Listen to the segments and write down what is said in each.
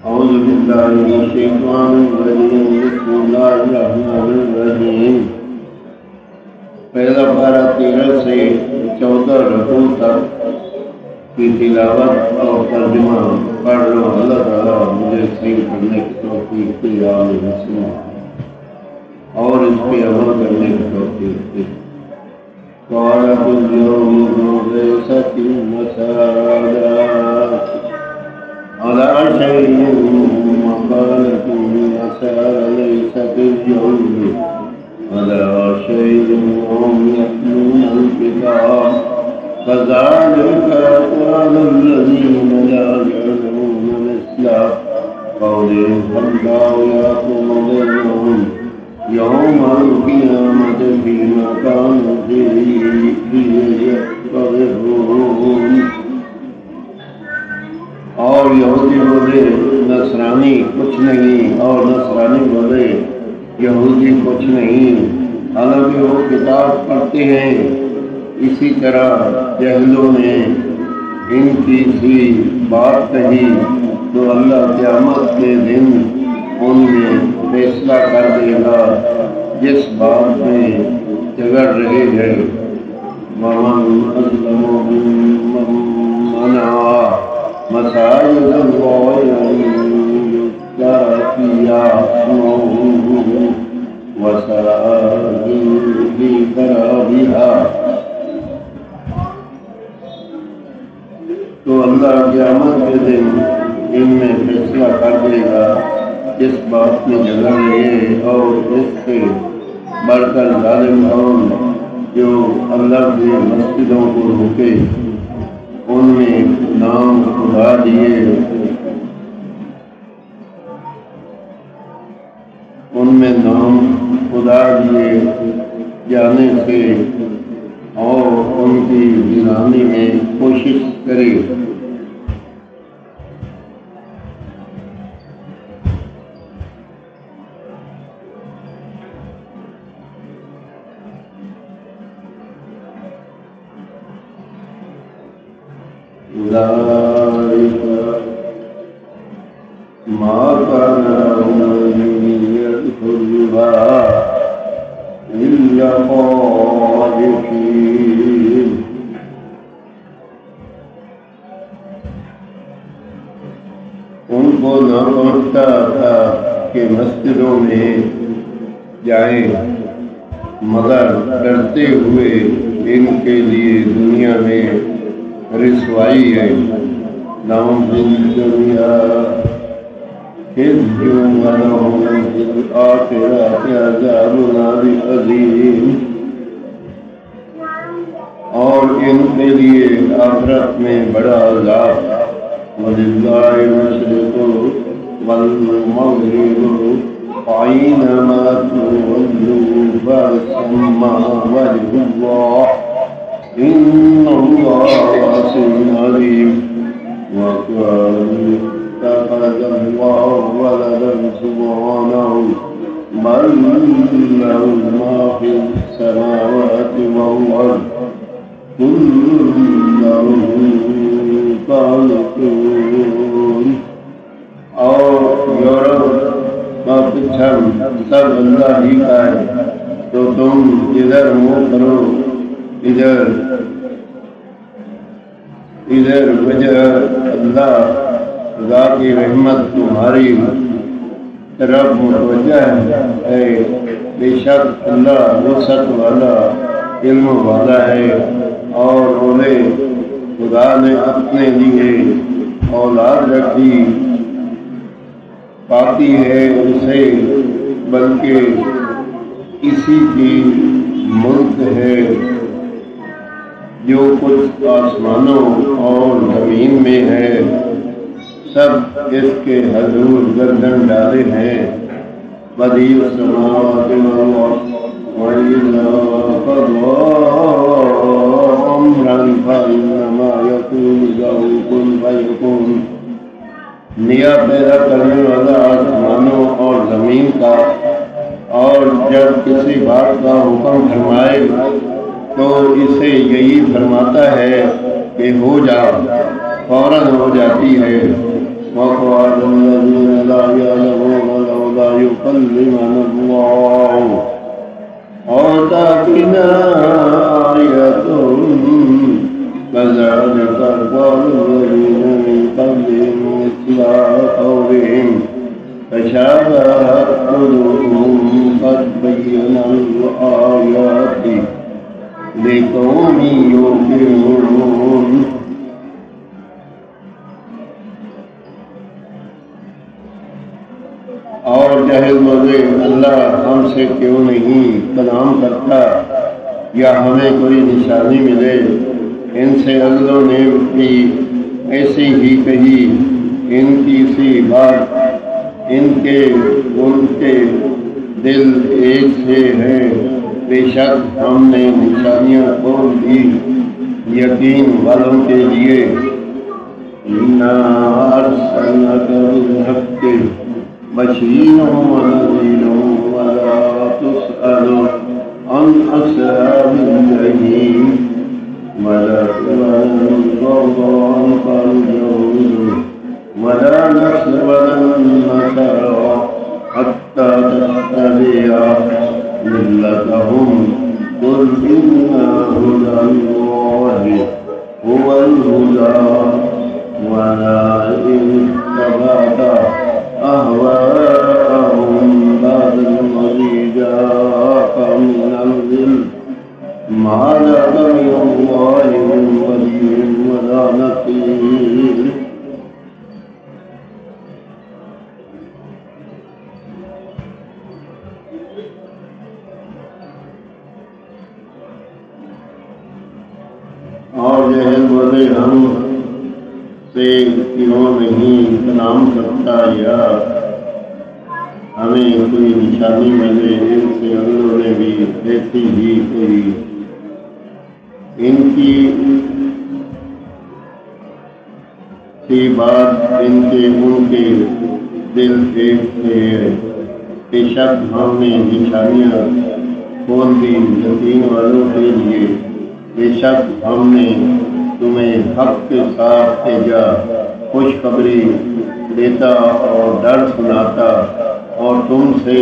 أعوذ بالله من الشيطان الرجيم بسم الله الرحمن الرحیم پہلا پارہ 13 سے 14 رکوع تک کی تلاوت اور ترجمہ پڑھ رہا ہوں۔ اللہ تعالیٰ مجھے صحیح پڑھنے کی توفیق دے اور اس پہ عمل کرنے کی توفیق دے۔ قالت اليوم ليست المساجد على شيء وقالت النصارى ليست اليهود على شيء وهم يتلون الكتاب كذلك قال الذين لا يعلمون مثل قولهم فالله يحكم بينهم يوم القيامة فيما كانوا فيه يختلفون۔ اور یہودی بولے نصرانی کچھ نہیں، اور نصرانی بولے یہودی کچھ نہیں، حالانکہ وہ کتاب پڑھتے ہیں۔ اسی طرح جاہلوں نے ان کی سی بات کہی تو اللہ قیامت کے دن ان میں فیصلہ کر دے گا جس بات میں جھگڑ رہے ہیں۔ وَمَنْ أَظْلَمُ مِمَّن مَّنَعَ مساجد اللہ أن يذكر فيها اسمه وساء لخرابها۔ تو اللہ قیامت کے دن ان میں فیصلہ کر دے گا جس بات میں جگہ رہے اور اس سے بڑھ کر ظالم قوم جو اللہ کی مسجدوں کو روکے، ان میں نام خدا دیے جانے سے اور ان کی ویرانی میں کوشش کرے۔ أولئك ما كان لهم أن يدخلوها إلا خائفين۔ ان کو نہ پہنچتا تھا کہ مسجدوں میں جائیں مگر ڈرتے ہوئے۔ ان کے لیے دنیا میں رسوائی ہے۔ لهم في الدنيا خزي ولهم في الآخرة عذاب عظيم۔ اور ان کے لیے آخرت میں بڑا عذاب۔ وَلِلَّهِ الْمَشْرِقُ وَالْمَغْرِبُ أَيْنَمَا تُوَلُّوا فَثَمَّ وَجْهُ اللَّهِ إِنَّ اللَّهَ وَاسِعٌ عَلِيمٌ۔ وَقَالُوا اتَّخَذَ اللَّهُ وَلَدًا سُبْحَانَهُ بَل لَّهُ مَا فِي السَّمَاوَاتِ وَالْأَرْضِ كُلٌّ لَّهُ قَانِتُونَ۔ اور یورپ کا پچھڑ سب اللہ ہی کا ہے، تو تم ادھر منہ کرو، ادھر وجہ اللہ خدا کی رحمت تمہاری طرف متوجہ ہے۔ بے شک اللہ وسعت والا علم والا ہے، اور انہیں خدا نے اپنے لیے اولاد رکھی پاتی ہے اسے، بلکہ اسی کی ملک ہے۔ جو کچھ آسمانوں اور زمین میں ہے سب اس کے حضور گردن ڈالے ہیں۔ بدیع السماوات والارض وَإِذَا قَضَىٰ أَمْرًا فَإِنَّمَا يَقُولُ لَهُ كُن فَيَكُونُ۔ نیا پیدا کرنے والا آسمانوں اور زمین کا، اور جب کسی بات کا حکم فرمائے تو اسے یہی فرماتا ہے کہ ہو جا، فوراً ہو جاتی ہے۔ وَقَالَ الَّذِينَ يكلمنا الله أو تأتينا آية كذلك قال الذين من قبلهم مثل قولهم تشابهت قلوبهم قد بينا الآيات لقوم يوقنون. اور جہل مزے اللہ ہم سے کیوں نہیں کلام کرتا یا ہمیں کوئی نشانی ملے. ان سے اگلوں نے بھی ایسی ہی کہی، ان کی سی بات، ان کے دل ایک سے ہیں. بے شک ہم نے نشانیاں کھول دی یقین والوں کے لیے. اِنَّا أَرْسَلْنَاكَ بِالْحَقِّ بَشِيرًا وَنَذِيرًا وَلَا تُسْأَلُ عَنْ أَصْحَابِ الْجَحِيمِ وَلَا تُنَبَّأُ عَنْ الْيَهُودُ وَلَا نَصْرَانِيُّ حَتَّى تَتَّبِعَ مِلَّتَهُمْ قُلْ إِنَّ هُدَى اللَّهِ هُوَ الْهُدَى وَلَئِنِ اتَّبَعْتَ أَهْوَاءَهُمْ بَعْدَ الَّذِي جَاءَكَ مِنَ الْعِلْمِ مَا لَكَ مِنَ اللَّهِ مِنْ وَلِيٍّ وَلَا نَصِيرٍ. اور جہل بولے ہم سے کیوں نہیں کلام کرتا یا ہمیں کوئی نشانی ملے. ان سے اگلوں نے بھی ایسی ہی کوئی. ان کی سی بات، ان کے دل ایک سے ہے. بے شک ہم نے نشانیاں کھول دی یقین والوں کے لیے. بے شک ہم نے تمہیں حق کے ساتھ بھیجا، خوشخبری دیتا اور ڈر سناتا، اور تم سے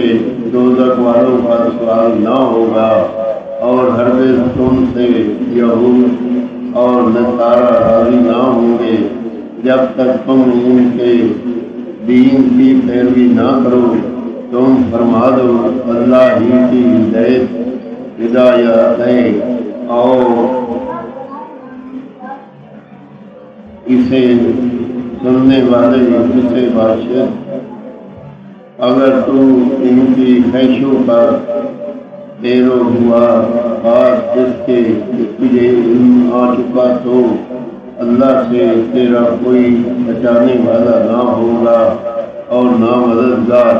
دوزخ والوں کا سوال نہ ہوگا، اور ہرگز تم سے یہود اور نصارہ راضی نہ ہوں گے جب تک تم ان کے دین کی پیروی نہ کرو. تم فرما دو اللہ ہی کی ہدایت ہے اور اسے سننے والے اسے بادشاہ. اگر تو ان کی خواہشوں کا پیرو ہوا بات جس کے تجھے علم آ چکا تو اللہ سے تیرا کوئی بچانے والا نہ ہوگا اور نہ مددگار.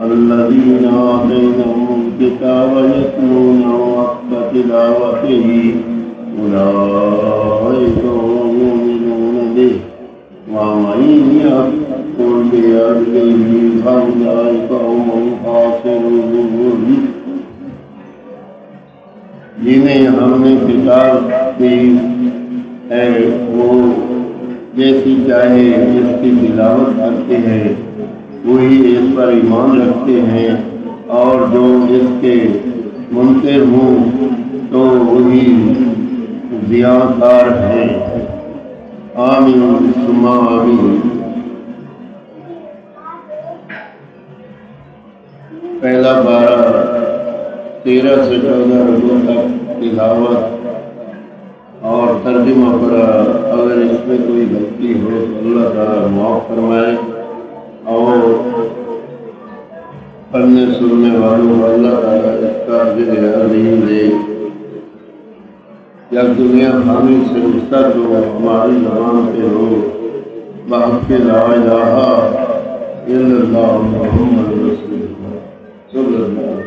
الذین آتیناہم الکتاب یتلونہ حق تلاوتہ اولئک هم المؤمنون به ومن یکفر بآیاتہ فاولئک هم الخاسرون. جنہیں ہم نے کتاب دی ہے وہ جیسی چاہے اس کی تلاوت کرتے ہیں وہی اس پر ایمان رکھتے ہیں، اور جو اس کے منکر ہوں تو وہی زیادار ہیں. آمین ثم آمین. پہلا پارہ 13 سے 14 رکوع تک تلاوت اور ترجمہ پڑھا. اگر اس میں کوئی غلطی ہو تو اللہ تعالیٰ معاف فرمائے، اور پڑھنے سننے والوں کو اللہ تعالیٰ اس کا اجر عظیم دے. یا دنیا حامی سے رشتہ جو ہماری زبان پہ ہو بحق لا الہ الا اللہ محمد رسول اللہ صلی اللہ علیہ وسلم.